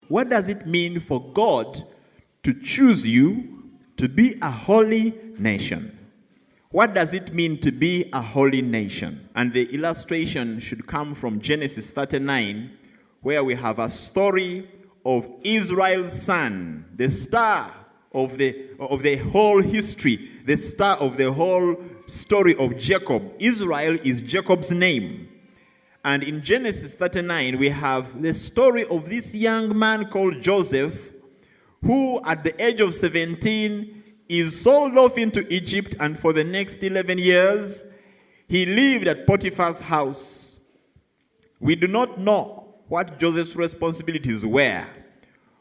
What does it mean for God to choose you to be a holy nation? What does it mean to be a holy nation? And the illustration should come from Genesis 39, where we have a story of Israel's son, the star of the whole history, the star of the whole story of Jacob. Israel is Jacob's name. And in Genesis 39, we have the story of this young man called Joseph, who at the age of 17 is sold off into Egypt, and for the next 11 years, he lived at Potiphar's house. We do not know what Joseph's responsibilities were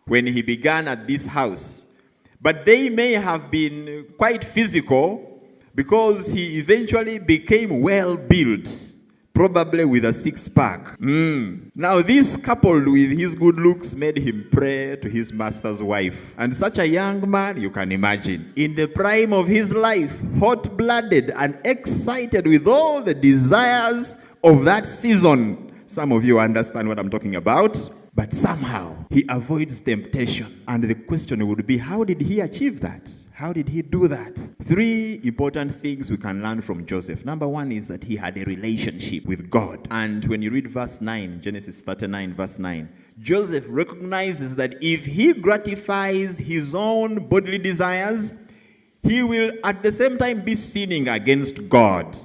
when he began at this house, but they may have been quite physical, because he eventually became well-built, probably with a six-pack. Now this, coupled with his good looks, made him pray to his master's wife. And such a young man, you can imagine, in the prime of his life, hot-blooded and excited with all the desires of that season. Some of you understand what I'm talking about. But somehow, he avoids temptation. And the question would be, how did he achieve that? How did he do that? 3 important things we can learn from Joseph. Number 1 is that he had a relationship with God. And when you read verse 9, Genesis 39, verse 9, Joseph recognizes that if he gratifies his own bodily desires, he will at the same time be sinning against God.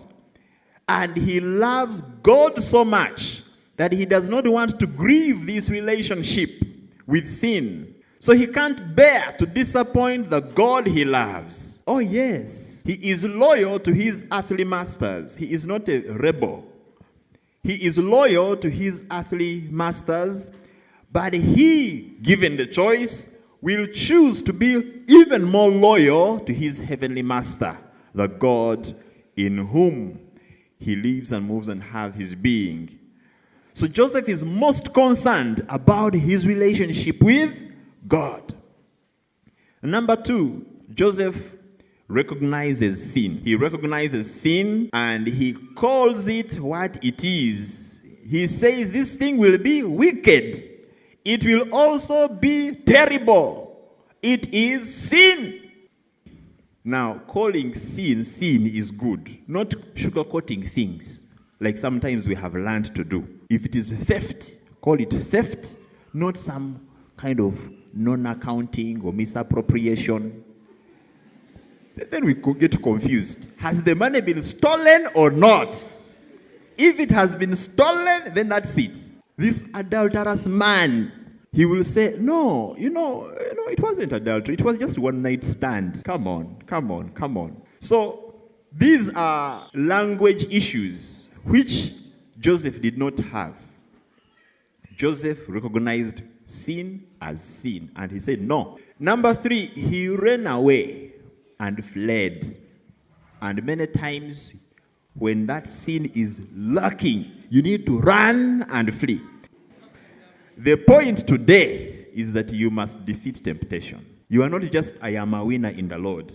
And he loves God so much that he does not want to grieve this relationship with sin. So he can't bear to disappoint the God he loves. Oh yes, he is loyal to his earthly masters. He is not a rebel. He is loyal to his earthly masters, but he, given the choice, will choose to be even more loyal to his heavenly master, the God in whom he lives and moves and has his being. So Joseph is most concerned about his relationship with God. Number 2, Joseph recognizes sin. He recognizes sin and he calls it what it is. He says this thing will be wicked. It will also be terrible. It is sin. Now, calling sin is good. Not sugarcoating things like sometimes we have learned to do. If it is theft, call it theft, not some kind of non-accounting or misappropriation. Then we could get confused. Has the money been stolen or not? If it has been stolen, then that's it. This adulterous man, he will say, no, it wasn't adultery. It was just one night stand. Come on. So these are language issues which Joseph did not have. Joseph recognized sin as sin, and he said no. Number 3, he ran away and fled. And many times when that sin is lurking, you need to run and flee. The point today is that you must defeat temptation. You are not just, I am a winner in the Lord.